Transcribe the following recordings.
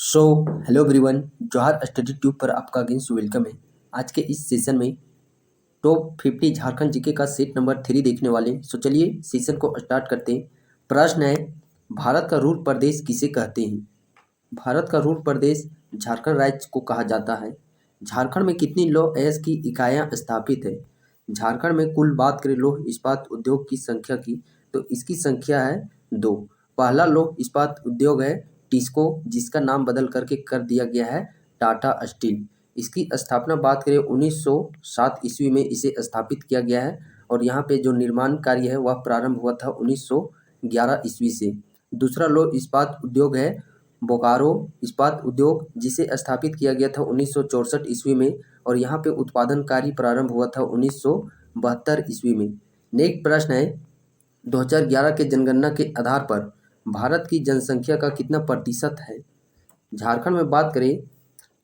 So hello everyone, जौहर study tube पर आपका again welcome है। आज के इस सेशन में टॉप 50 झारखंड जीके का सेट नंबर 3 देखने वाले हैं। सो चलिए सेशन को स्टार्ट करते हैं। प्रश्न है, भारत का रूल प्रदेश किसे कहते हैं? भारत का रूल प्रदेश झारखंड राज्य को कहा जाता है। झारखंड में कितनी लौह अयस्क की इकाइयाँ स्थापित है? झारखंड में कुल बात करें लौह इस्पात उद्योग की संख्या की, तो इसकी संख्या है 2। पहला लौह इस्पात उद्योग है टिस्को, जिसका नाम बदल करके कर दिया गया है टाटा स्टील। इसकी स्थापना बात करें 1907 ईस्वी में इसे स्थापित किया गया है और यहाँ पे जो निर्माण कार्य है वह प्रारंभ हुआ था 1911 ईस्वी से। दूसरा लौह इस्पात उद्योग है बोकारो इस्पात उद्योग, जिसे स्थापित किया गया था 1964 ईस्वी में और यहाँ पे उत्पादन कार्य प्रारंभ हुआ था 1972 ईस्वी में। नेक्स्ट प्रश्न है, 2011 के जनगणना के आधार पर भारत की जनसंख्या का कितना प्रतिशत है? झारखंड में बात करें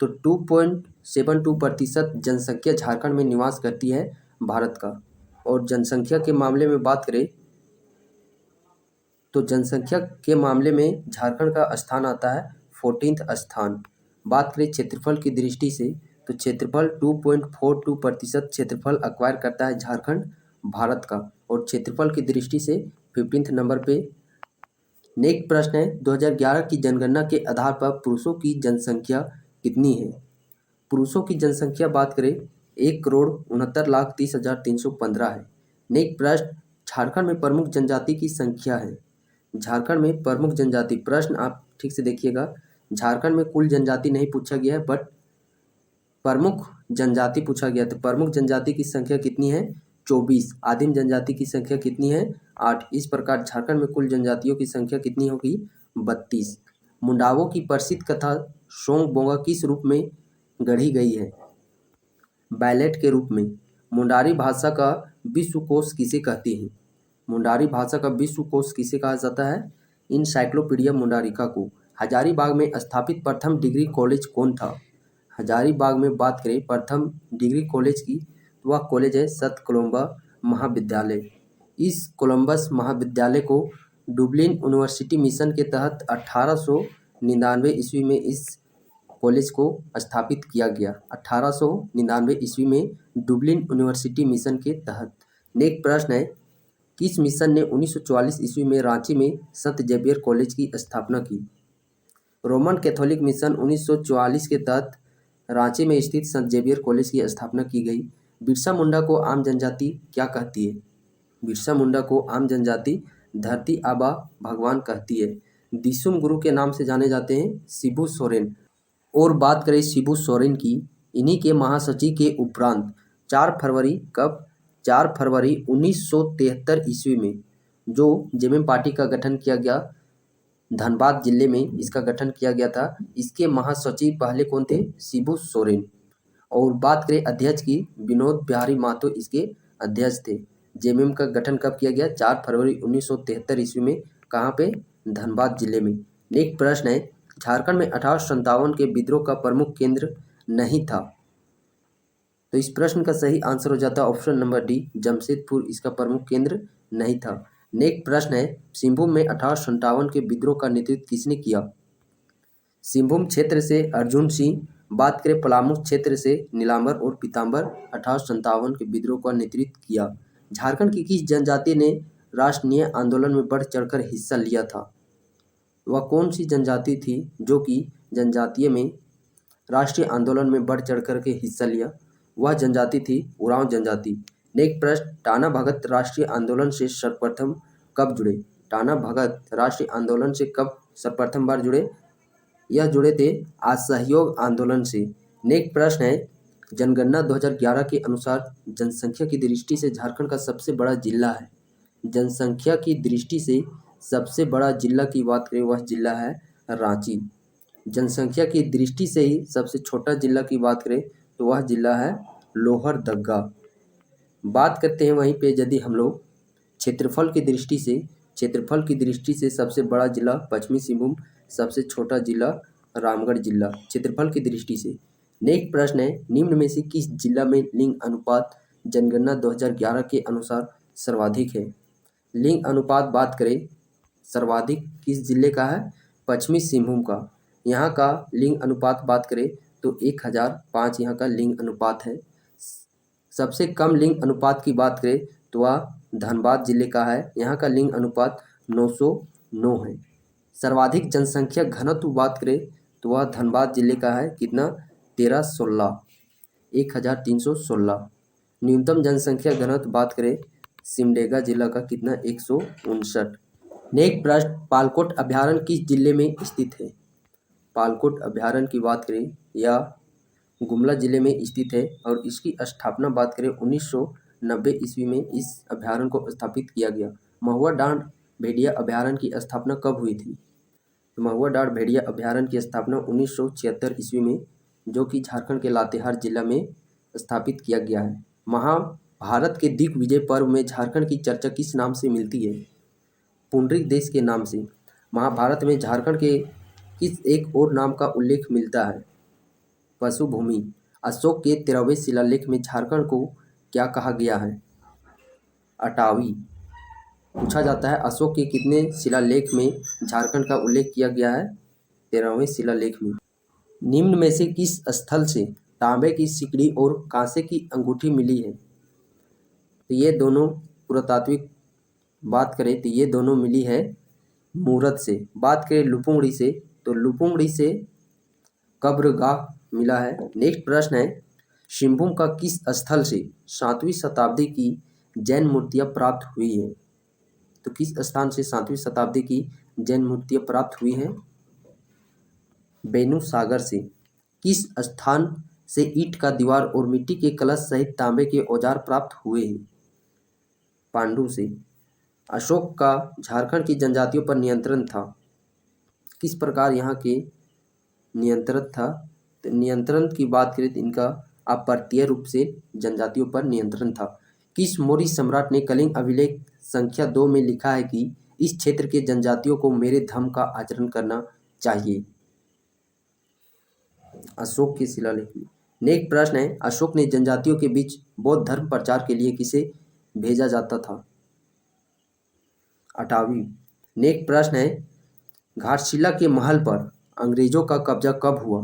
तो 2.72% जनसंख्या झारखंड में निवास करती है भारत का। और जनसंख्या के मामले में बात करें तो जनसंख्या के मामले में झारखंड का स्थान आता है 14th स्थान। बात करें क्षेत्रफल की दृष्टि से तो क्षेत्रफल 2.42% क्षेत्रफल एक्वायर करता है झारखंड भारत का और क्षेत्रफल की दृष्टि से 15th नंबर पे। नेक्स्ट प्रश्न है, 2011 की जनगणना के आधार पर पुरुषों की जनसंख्या कितनी है? पुरुषों की जनसंख्या बात करें 1,69,30,315 है। नेक्स्ट प्रश्न, झारखंड में प्रमुख जनजाति की संख्या है। झारखंड में प्रमुख जनजाति, प्रश्न आप ठीक से देखिएगा, झारखंड में कुल जनजाति नहीं पूछा गया है बट प्रमुख जनजाति पूछा गया। तो प्रमुख जनजाति की संख्या कितनी है? 24। आदिम जनजाति की संख्या कितनी है? 8। इस प्रकार झारखंड में कुल जनजातियों की संख्या कितनी होगी? 32। मुंडावों की प्रसिद्ध कथा सोंग बोंगा किस रूप में गढ़ी गई है? बैलेट के रूप में। मुंडारी भाषा का विश्वकोश किसे कहते हैं? मुंडारी भाषा का विश्वकोश किसे कहा जाता है? इनसाइक्लोपीडिया मुंडारिका को। हजारीबाग में स्थापित प्रथम डिग्री कॉलेज कौन था? हजारीबाग में बात करें प्रथम डिग्री कॉलेज की, तो वह कॉलेज है सत कोलंबा महाविद्यालय। इस कोलंबस महाविद्यालय को डुबलिन यूनिवर्सिटी मिशन के तहत 1899 ईस्वी में इस कॉलेज को स्थापित किया गया। 1899 ईस्वी में डुबलिन यूनिवर्सिटी मिशन के तहत। नेक्स्ट प्रश्न है, किस मिशन ने 1944 ईस्वी में रांची में संत जेवियर कॉलेज की स्थापना की? रोमन कैथोलिक मिशन 1944 के तहत रांची में स्थित संत जेवियर कॉलेज की स्थापना की गई। बिरसा मुंडा को आम जनजाति क्या कहती है? बिरसा मुंडा को आम जनजाति धरती आबा भगवान कहती है। दिसुम गुरु के नाम से जाने जाते हैं शिबू सोरेन। और बात करें शिबू सोरेन की, इन्हीं के महासचिव के उपरांत 4 फरवरी कब? 4 फरवरी 1973 ईस्वी में जो जेएमएम पार्टी का गठन किया गया, धनबाद जिले में इसका गठन किया गया था। इसके महासचिव पहले कौन थे? शिबू सोरेन। और बात करें अध्यक्ष की, विनोद बिहारी महतो इसके अध्यक्ष थे। जेएमएम का गठन कब किया गया? 4 फरवरी 1973 ईस्वी में। कहाँ पे? धनबाद जिले में। नेक्स्ट प्रश्न है, झारखंड में 1857 के विद्रोह का प्रमुख केंद्र नहीं था। तो इस प्रश्न का सही आंसर हो जाता है ऑप्शन नंबर डी, जमशेदपुर इसका प्रमुख केंद्र नहीं था। नेक्स्ट प्रश्न है, सिंहभूम में 1857 के विद्रोह का नेतृत्व किसने किया? सिंहभूम क्षेत्र से अर्जुन सिंह। बात करें पलामू क्षेत्र से नीलांबर और पीताम्बर 1857 के विद्रोह का नेतृत्व किया। झारखंड की किस जनजाति ने राष्ट्रीय आंदोलन में बढ़ चढ़कर हिस्सा लिया था? वह कौन सी जनजाति थी जो कि जनजातीय में राष्ट्रीय आंदोलन में बढ़ चढ़ कर के हिस्सा लिया? वह जनजाति थी उरांव जनजाति। नेक्स्ट प्रश्न, टाना भगत राष्ट्रीय आंदोलन से सर्वप्रथम कब जुड़े? टाना भगत राष्ट्रीय आंदोलन से कब सर्वप्रथम बार जुड़े? यह जुड़े थे असहयोग आंदोलन से। नेक्स्ट प्रश्न है, जनगणना 2011 के अनुसार जनसंख्या की दृष्टि से झारखंड का सबसे बड़ा जिला है। जनसंख्या की दृष्टि से सबसे बड़ा जिला की बात करें वह जिला है रांची। जनसंख्या की दृष्टि से ही सबसे छोटा जिला की बात करें तो वह जिला है लोहरदग्गा। बात करते हैं वहीं पे यदि हम लोग क्षेत्रफल की दृष्टि से सबसे बड़ा जिला पश्चिमी सिंहभूम, सबसे छोटा जिला रामगढ़ जिला क्षेत्रफल की दृष्टि से। नेक्स्ट प्रश्न है, निम्न में से किस जिला में लिंग अनुपात जनगणना 2011 के अनुसार सर्वाधिक है? लिंग अनुपात बात करें सर्वाधिक किस जिले का है? पश्चिमी सिंहभूम का। यहाँ का लिंग अनुपात बात करें तो 1005 यहाँ का लिंग अनुपात है। सबसे कम लिंग अनुपात की बात करें तो वह धनबाद जिले का है, यहाँ का लिंग अनुपात 909 है। सर्वाधिक जनसंख्या घनत्व बात करें तो वह धनबाद जिले का है, कितना 1316 1316। न्यूनतम जनसंख्या घनत्व बात करें सिमडेगा जिला का, कितना 159। नेक्स्ट प्रश्न, पालकोट अभ्यारण्य किस जिले में स्थित है? पालकोट अभ्यारण्य की बात करें या गुमला जिले में स्थित है और इसकी स्थापना बात करें 1990 ईस्वी में इस अभ्यारण्य को स्थापित किया गया। महुआ डांड भेड़िया अभ्यारण्य की स्थापना कब हुई थी? तो महुआ डांड भेड़िया अभ्यारण्य की स्थापना 1976 ईस्वी में, जो कि झारखंड के लातेहार जिला में स्थापित किया गया है। महाभारत के दिग्विजय पर्व में झारखंड की चर्चा किस नाम से मिलती है? पुंडरीक देश के नाम से। महाभारत में झारखंड के किस एक और नाम का उल्लेख मिलता है? पशुभूमि। अशोक के 13वें शिलालेख में झारखंड को क्या कहा गया है? अटावी। पूछा जाता है अशोक के कितने शिलालेख में झारखंड का उल्लेख किया गया है? 13वें शिलालेख में। निम्न में से किस स्थल से तांबे की सिकड़ी और कांसे की अंगूठी मिली है? तो ये दोनों पुरातात्विक बात करें तो ये दोनों मिली है मूरत से। बात करें लुपुंगड़ी से तो लुपुंगड़ी से कब्रगाह मिला है। नेक्स्ट प्रश्न है, सिंहभूम का किस स्थल से 7वीं शताब्दी की जैन मूर्तियां प्राप्त हुई है? तो किस स्थान से 7वीं शताब्दी की जैन मूर्तियां प्राप्त हुई हैं? बेनू सागर से। किस स्थान से ईंट का दीवार और मिट्टी के कलश सहित तांबे के औजार प्राप्त हुए हैं? पांडु से। अशोक का झारखंड की जनजातियों पर नियंत्रण था, किस प्रकार यहाँ के नियंत्रण था? तो नियंत्रण की बात करें तो इनका अप्रत्यय रूप से जनजातियों पर नियंत्रण था। किस मौर्य सम्राट ने कलिंग अभिलेख संख्या 2 में लिखा है कि इस क्षेत्र के जनजातियों को मेरे धर्म का आचरण करना चाहिए? अशोक के शिलालेख में। नेक्स्ट प्रश्न है, अशोक ने जनजातियों के बीच बौद्ध धर्म प्रचार के लिए किसे भेजा जाता था? अटावी। नेक्स्ट प्रश्न है, घाटशिला के महल पर अंग्रेजों का कब्जा कब हुआ?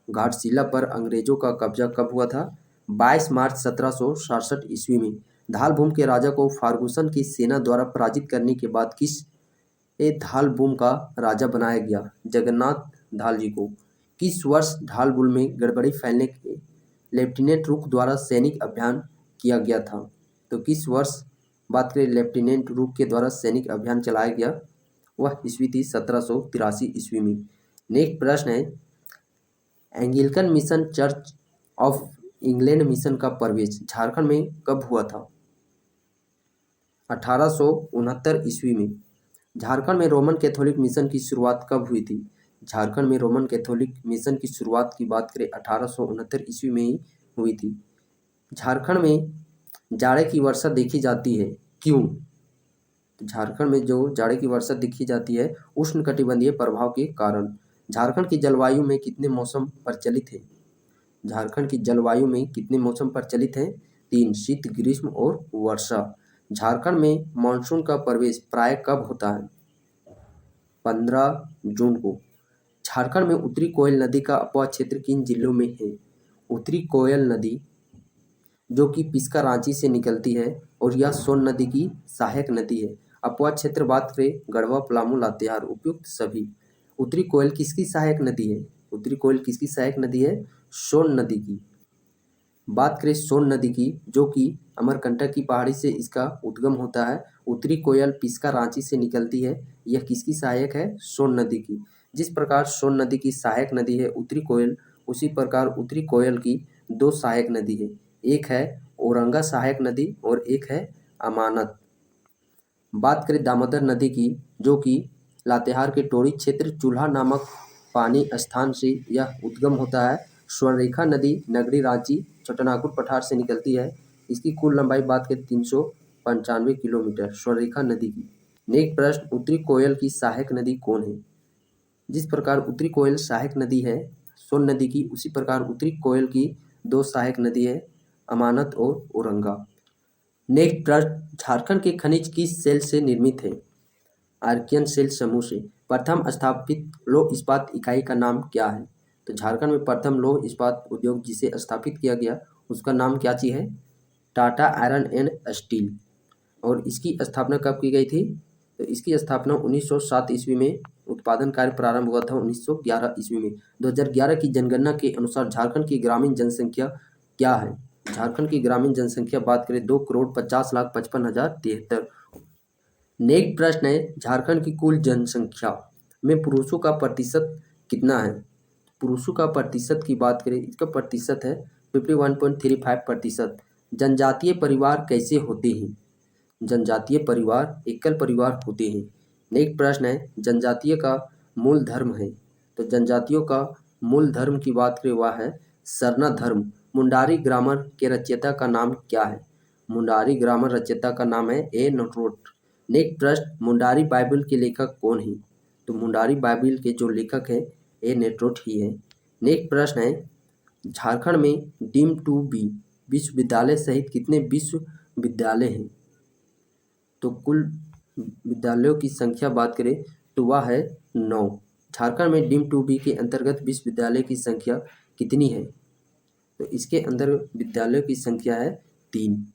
घाटशिला पर अंग्रेजों का कब्जा कब हुआ था? 22 मार्च 1767 ईस्वी में। धालभूम के राजा को फार्गुसन की सेना द्वारा पराजित करने के बाद किस धालभूम का राजा बनाया गया? जगन्नाथ धाल जी को। किस वर्ष धालभूम में गड़बड़ी फैलने के लेफ्टिनेंट रुक द्वारा सैनिक अभियान किया गया था? तो किस वर्ष बात करें लेफ्टिनेंट रुक के द्वारा सैनिक अभियान चलाया गया? वह ईस्वी थी 1783 ईस्वी में। नेक्स्ट प्रश्न है, Anglican mission church of England mission का प्रवेश झारखंड में कब हुआ था? 1869 ईस्वी में। झारखंड में रोमन कैथोलिक मिशन की शुरुआत कब हुई थी? झारखंड में रोमन कैथोलिक मिशन की शुरुआत की बात करें 1869 ईस्वी में ही हुई थी। झारखंड में जाड़े की वर्षा देखी जाती है, क्यों? झारखंड में जो जाड़े की वर्षा देखी जाती है उष्णकटिबंधीय प्रभाव के कारण। झारखंड की जलवायु में कितने मौसम प्रचलित है? झारखंड की जलवायु में कितने मौसम प्रचलित हैं? 3, शीत, ग्रीष्म और वर्षा। झारखंड में मानसून का प्रवेश प्राय कब होता है? 15 जून को। झारखंड में उत्तरी कोयल नदी का अपवाह क्षेत्र किन जिलों में है? उत्तरी कोयल नदी जो कि पिस्का रांची से निकलती है और यह सोन नदी की सहायक नदी है। अपवाह क्षेत्र बात करें गढ़वा, पलामू, लातेहार, उपयुक्त सभी। उत्तरी कोयल किसकी सहायक नदी है? उत्तरी कोयल किसकी सहायक नदी है? सोन नदी की। बात करें सोन नदी की, जो कि अमरकंटक की पहाड़ी से इसका उद्गम होता है। उत्तरी कोयल पिस्का रांची से निकलती है, यह किसकी सहायक है? सोन नदी की। जिस प्रकार सोन नदी की सहायक नदी है उत्तरी कोयल, उसी प्रकार उत्तरी कोयल की 2 सहायक नदी है, एक है औरंगा सहायक नदी और एक है अमानत। बात करें दामोदर नदी की, जो कि लातेहार के टोरी क्षेत्र चूल्हा नामक पानी स्थान से यह उद्गम होता है। स्वर्णरेखा नदी नगरी रांची छोटानागपुर पठार से निकलती है, इसकी कुल लंबाई बात करें 395 किलोमीटर स्वर्णरेखा नदी की। नेक्स्ट प्रश्न, उत्तरी कोयल की सहायक नदी कौन है? जिस प्रकार उत्तरी कोयल सहायक नदी है सोन नदी की, उसी प्रकार उत्तरी कोयल की 2 सहायक नदी है, अमानत और औरंगा। नेक्स्ट प्रश्न, झारखंड के खनिज किस सेल से निर्मित है? आर्कियन सेल समूह से। प्रथम स्थापित लौह इस्पात इकाई का नाम क्या है? तो झारखंड में प्रथम लौह इस्पात उद्योग जिसे स्थापित किया गया उसका नाम क्या चीज़ है? Tata iron and steel. और इसकी स्थापना कब की गई थी? तो इसकी स्थापना 1907 ईस्वी में, उत्पादन कार्य प्रारंभ हुआ था 1911 ईस्वी में। 2011 की जनगणना के अनुसार झारखंड की ग्रामीण जनसंख्या क्या है? झारखंड की ग्रामीण जनसंख्या बात करें 2,50,55,073। नेक्स्ट प्रश्न है, झारखंड की कुल जनसंख्या में पुरुषों का प्रतिशत कितना है? पुरुषों का प्रतिशत की बात करें, इसका प्रतिशत है 51.35%। जनजातीय परिवार कैसे होते हैं? जनजातीय परिवार एकल परिवार होते हैं। नेक्स्ट प्रश्न है, जनजातीय का मूल धर्म है। तो जनजातियों का मूल धर्म की बात करें वह है सरना धर्म। मुंडारी ग्रामर के रचयिता का नाम क्या है? मुंडारी ग्रामर रचयिता का नाम है ए नटरोट। नेक्स्ट प्रश्न, मुंडारी बाइबल के लेखक कौन है? तो मुंडारी बाइबल के जो लेखक है ए नटरोट ही है। नेक्स्ट प्रश्न है, झारखंड में डीम्ड टू बी विश्वविद्यालय सहित कितने विश्वविद्यालय हैं? तो कुल विद्यालयों की संख्या बात करें तो वह है 9। झारखंड में डीम्ड टू बी के अंतर्गत विश्वविद्यालय की संख्या कितनी है? तो इसके अंदर विद्यालयों की संख्या है 3।